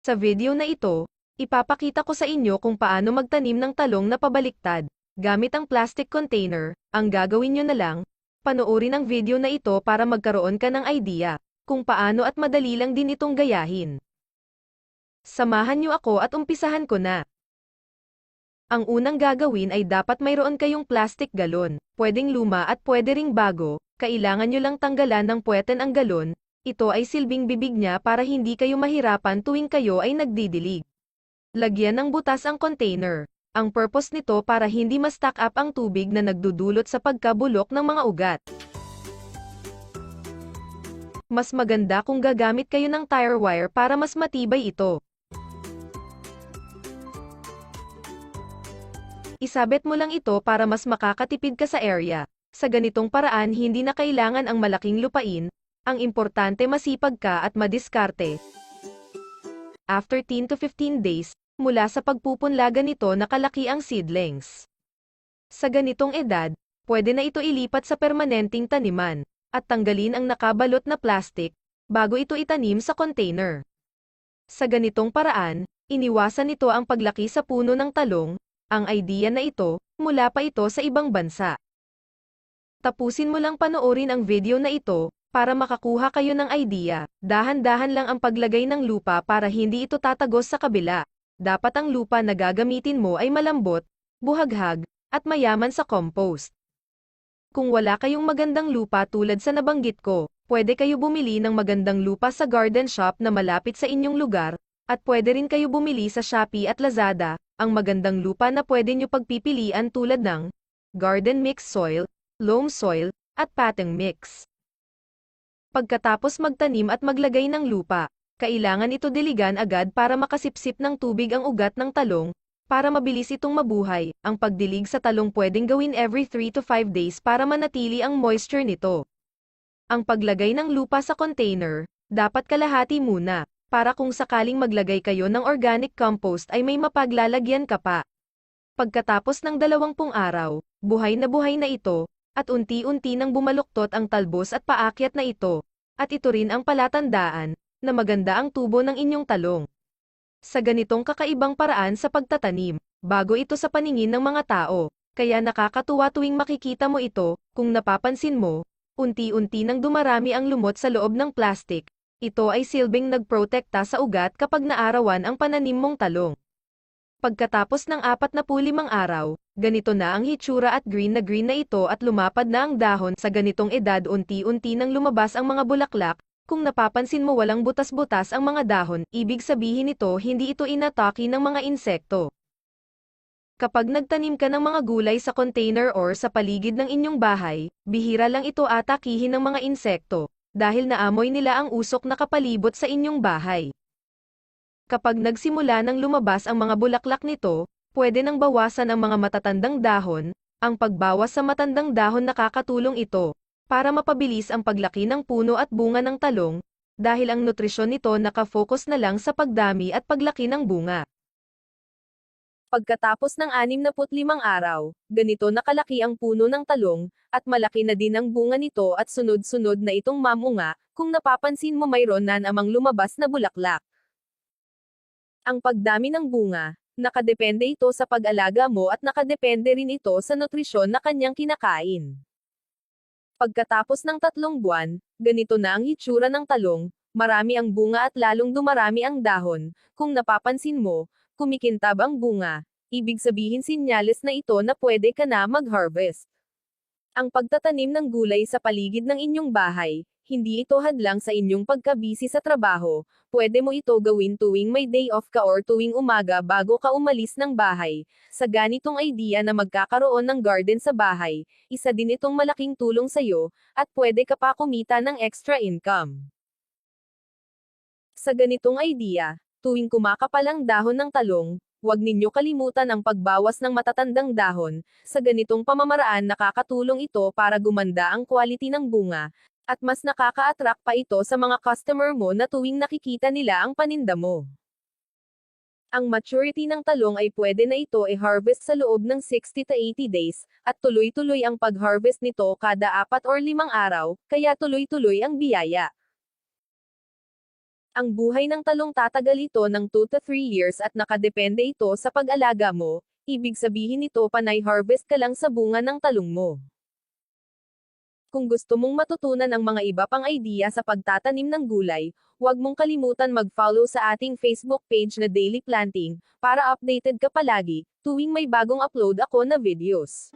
Sa video na ito, ipapakita ko sa inyo kung paano magtanim ng talong na pabaliktad, gamit ang plastic container. Ang gagawin nyo na lang, panoorin ang video na ito para magkaroon ka ng idea, kung paano at madali lang din itong gayahin. Samahan nyo ako at umpisahan ko na. Ang unang gagawin ay dapat mayroon kayong plastic galon, pwedeng luma at pwede ring bago. Kailangan nyo lang tanggalan ng puweten ang galon. Ito ay silbing bibig niya para hindi kayo mahirapan tuwing kayo ay nagdidilig. Lagyan ng butas ang container. Ang purpose nito para hindi ma-stack up ang tubig na nagdudulot sa pagkabulok ng mga ugat. Mas maganda kung gagamit kayo ng tire wire para mas matibay ito. Isabit mo lang ito para mas makakatipid ka sa area. Sa ganitong paraan hindi na kailangan ang malaking lupain, ang importante masipag ka at madiskarte. After 10 to 15 days, mula sa pagpupunlagan nito nakalaki ang seedlings. Sa ganitong edad, pwede na ito ilipat sa permanenteng taniman, at tanggalin ang nakabalot na plastic, bago ito itanim sa container. Sa ganitong paraan, iniwasan nito ang paglaki sa puno ng talong. Ang idea na ito, mula pa ito sa ibang bansa. Tapusin mo lang panoorin ang video na ito, para makakuha kayo ng idea. Dahan-dahan lang ang paglagay ng lupa para hindi ito tatagos sa kabila. Dapat ang lupa na gagamitin mo ay malambot, buhaghag, at mayaman sa compost. Kung wala kayong magandang lupa tulad sa nabanggit ko, pwede kayo bumili ng magandang lupa sa garden shop na malapit sa inyong lugar, at pwede rin kayo bumili sa Shopee at Lazada. Ang magandang lupa na pwede nyo pagpipilian tulad ng garden mix soil, loam soil, at pateng mix. Pagkatapos magtanim at maglagay ng lupa, kailangan ito diligan agad para makasipsip ng tubig ang ugat ng talong, para mabilis itong mabuhay. Ang pagdilig sa talong pwedeng gawin every 3 to 5 days para manatili ang moisture nito. Ang paglagay ng lupa sa container, dapat kalahati muna, para kung sakaling maglagay kayo ng organic compost ay may mapaglalagyan ka pa. Pagkatapos ng 20 araw, buhay na ito, at unti-unti nang bumaluktot ang talbos at paakyat na ito, at ito rin ang palatandaan, na maganda ang tubo ng inyong talong. Sa ganitong kakaibang paraan sa pagtatanim, bago ito sa paningin ng mga tao, kaya nakakatuwa tuwing makikita mo ito. Kung napapansin mo, unti-unti nang dumarami ang lumot sa loob ng plastic. Ito ay silbing nagprotekta sa ugat kapag naarawan ang pananim mong talong. Pagkatapos ng 45 araw, ganito na ang hitsura at green na ito at lumapad na ang dahon. Sa ganitong edad unti-unti nang lumabas ang mga bulaklak. Kung napapansin mo walang butas-butas ang mga dahon, ibig sabihin nito hindi ito inatake ng mga insekto. Kapag nagtanim ka ng mga gulay sa container or sa paligid ng inyong bahay, bihira lang ito atakihin ng mga insekto, dahil naamoy nila ang usok na kapalibot sa inyong bahay. Kapag nagsimula nang lumabas ang mga bulaklak nito, pwede nang bawasan ang mga matatandang dahon. Ang pagbawas sa matandang dahon nakakatulong ito, para mapabilis ang paglaki ng puno at bunga ng talong, dahil ang nutrisyon nito nakafocus na lang sa pagdami at paglaki ng bunga. Pagkatapos ng 65 araw, ganito nakalaki ang puno ng talong, at malaki na din ang bunga nito at sunod-sunod na itong mamunga. Kung napapansin mo mayroon na namang lumabas na bulaklak. Ang pagdami ng bunga, nakadepende ito sa pag-alaga mo at nakadepende rin ito sa nutrisyon na kanyang kinakain. Pagkatapos ng 3 buwan, ganito na ang hitsura ng talong, marami ang bunga at lalong dumarami ang dahon. Kung napapansin mo, kumikintab ang bunga, ibig sabihin sinyales na ito na pwede ka na mag-harvest. Ang pagtatanim ng gulay sa paligid ng inyong bahay, hindi ito hadlang sa inyong pagkabisi sa trabaho. Pwede mo ito gawin tuwing may day off ka or tuwing umaga bago ka umalis ng bahay. Sa ganitong idea na magkakaroon ng garden sa bahay, isa din itong malaking tulong sa iyo, at pwede ka pa kumita ng extra income. Sa ganitong idea, tuwing kumakapal ang dahon ng talong, huwag ninyo kalimutan ang pagbawas ng matatandang dahon. Sa ganitong pamamaraan nakakatulong ito para gumanda ang quality ng bunga, at mas nakaka-attract pa ito sa mga customer mo na tuwing nakikita nila ang paninda mo. Ang maturity ng talong ay pwede na ito i-harvest sa loob ng 60 to 80 days, at tuloy-tuloy ang pag-harvest nito kada 4 or 5 araw, kaya tuloy-tuloy ang biyaya. Ang buhay ng talong tatagal ito ng 2 to 3 years at nakadepende ito sa pag-alaga mo, ibig sabihin nito panay harvest ka lang sa bunga ng talong mo. Kung gusto mong matutunan ang mga iba pang idea sa pagtatanim ng gulay, huwag mong kalimutan mag-follow sa ating Facebook page na Daily Planting, para updated ka palagi, tuwing may bagong upload ako na videos.